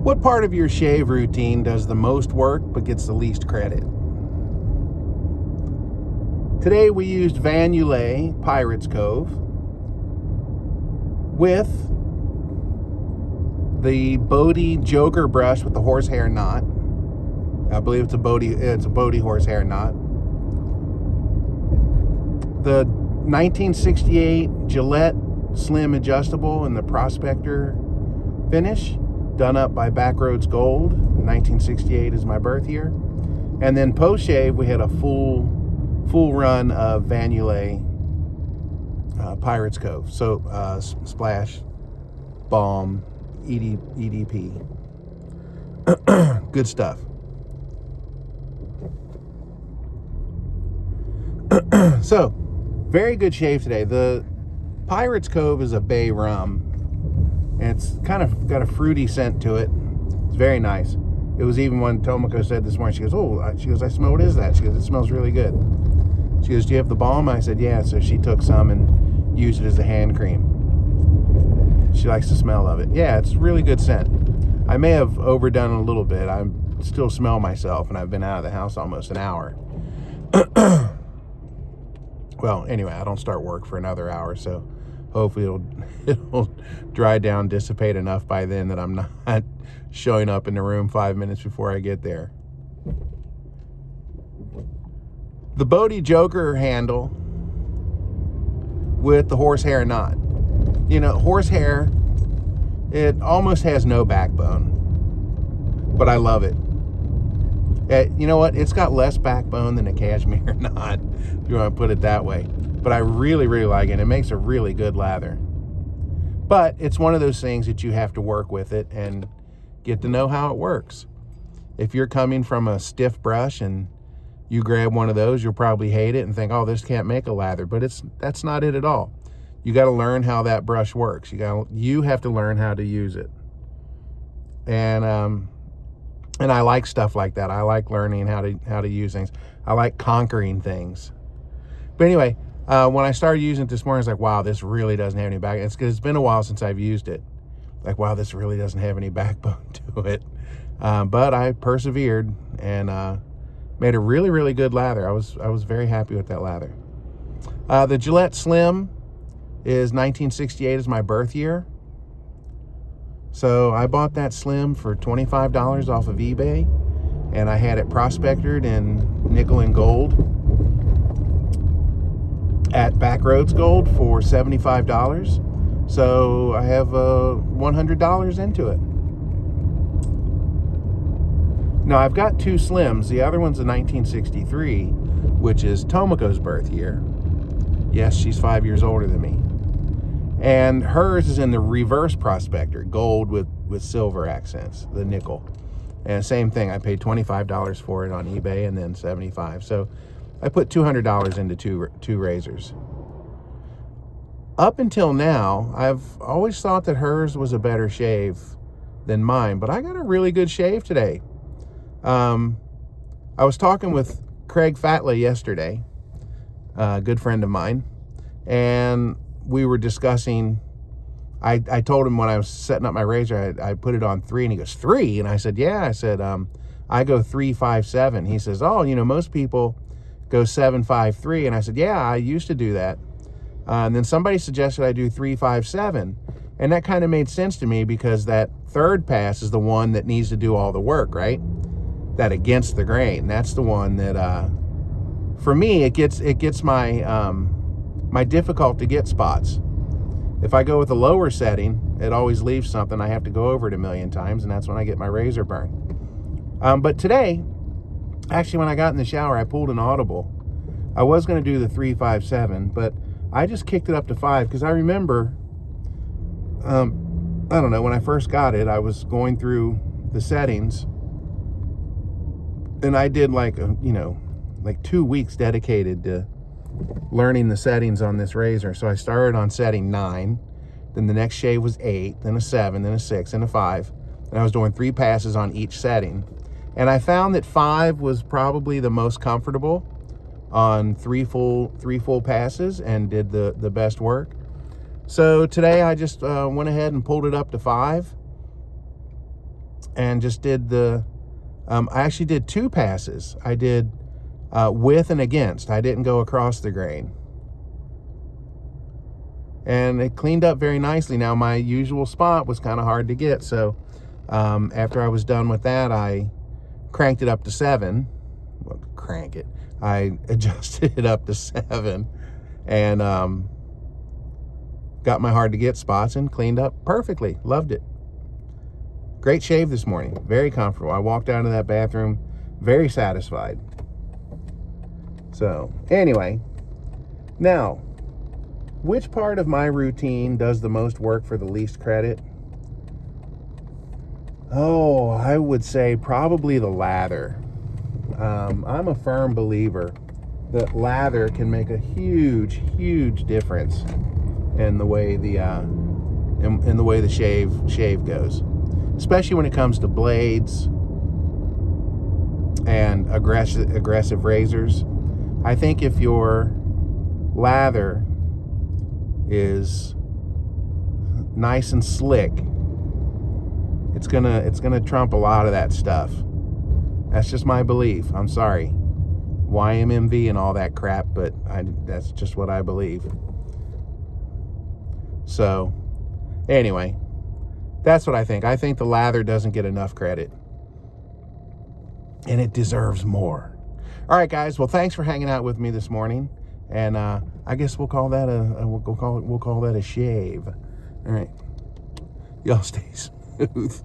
What part of your shave routine does the most work but gets the least credit? Today we used Vanulet Pirates Cove with the Bodie Joker brush with the horsehair knot. I believe it's a Bodie horsehair knot. The 1968 Gillette Slim Adjustable in the Prospector finish, done up by Backroads Gold. 1968 is my birth year. And then post-shave, we had a full run of Vanulet Pirates Cove. So Splash, Balm, EDP. Good stuff. So, very good shave today. The Pirates Cove is a bay rum. And it's kind of got a fruity scent to it. It's very nice. It was even when Tomoko said this morning, she goes, I smell, what is that? She goes, it smells really good. She goes, do you have the balm? I said, yeah. So she took some and used it as a hand cream. She likes the smell of it. Yeah, it's a really good scent. I may have overdone it a little bit. I still smell myself, and I've been out of the house almost an hour. Well, anyway, I don't start work for another hour, so hopefully it'll dry down, dissipate enough by then that I'm not showing up in the room 5 minutes before I get there. The Bodie Joker handle with the horsehair knot. You know, horsehair, it almost has no backbone, but I love it. You know what? It's got less backbone than a cashmere knot, if you want to put it that way. But I really, really like it. It makes a really good lather. But it's one of those things that you have to work with it and get to know how it works. If you're coming from a stiff brush and you grab one of those, you'll probably hate it and think, oh, this can't make a lather. But that's not it at all. You got to learn how that brush works. You have to learn how to use it. And I like stuff like that. I like learning how to use things. I like conquering things. But anyway, when I started using it this morning, I was like, wow, this really doesn't have any backbone. It's because it's been a while since I've used it. Like, wow, this really doesn't have any backbone to it. But I persevered and made a really, really good lather. I was very happy with that lather. The Gillette Slim is 1968 is my birth year. So I bought that Slim for $25 off of eBay, and I had it prospectored in nickel and gold at Backroads Gold for $75. So I have $100 into it. Now I've got two Slims. The other one's a 1963, which is Tomoko's birth year. Yes, she's 5 years older than me. And hers is in the reverse prospector, gold with silver accents, the nickel. And same thing, I paid $25 for it on eBay and then $75. So I put $200 into two razors. Up until now, I've always thought that hers was a better shave than mine, but I got a really good shave today. I was talking with Craig Fatley yesterday, a good friend of mine, and we were discussing, I told him when I was setting up my razor, I put it on 3, and he goes, 3? And I said, yeah. I said, I go 3-5-7. He says, oh, most people go 7-5-3. And I said, yeah, I used to do that. And then somebody suggested I do 3-5-7. And that kind of made sense to me because that third pass is the one that needs to do all the work, right? That against the grain. That's the one that, for me, it gets my, my difficult to get spots. If I go with a lower setting, it always leaves something. I have to go over it a million times, and that's when I get my razor burn. But today, actually, when I got in the shower, I pulled an audible. I was going to do the 3-5-7, but I just kicked it up to 5 because I remember, I don't know, when I first got it, I was going through the settings, and I did like 2 weeks dedicated to learning the settings on this razor. So I started on setting 9, then the next shave was 8, then a 7, then a 6, and a 5. And I was doing 3 passes on each setting. And I found that 5 was probably the most comfortable on three full passes and did the best work. So today I just went ahead and pulled it up to 5. and just did the, I actually did 2 passes. I did with and against. I didn't go across the grain. And it cleaned up very nicely. Now, my usual spot was kind of hard to get, so after I was done with that, I cranked it up to 7. Well, crank it. I adjusted it up to 7 and got my hard to get spots and cleaned up perfectly. Loved it. Great shave this morning. Very comfortable. I walked out of that bathroom very satisfied. So, anyway, now, which part of my routine does the most work for the least credit? Oh, I would say probably the lather. I'm a firm believer that lather can make a huge, huge difference in the way the in the way the shave goes, especially when it comes to blades and aggressive razors. I think if your lather is nice and slick, it's gonna trump a lot of that stuff. That's just my belief. I'm sorry, YMMV and all that crap, but that's just what I believe. So anyway, that's what I think. I think the lather doesn't get enough credit, and it deserves more. All right, guys. Well, thanks for hanging out with me this morning. And I guess we'll call that we'll call that a shave. All right, y'all stay smooth.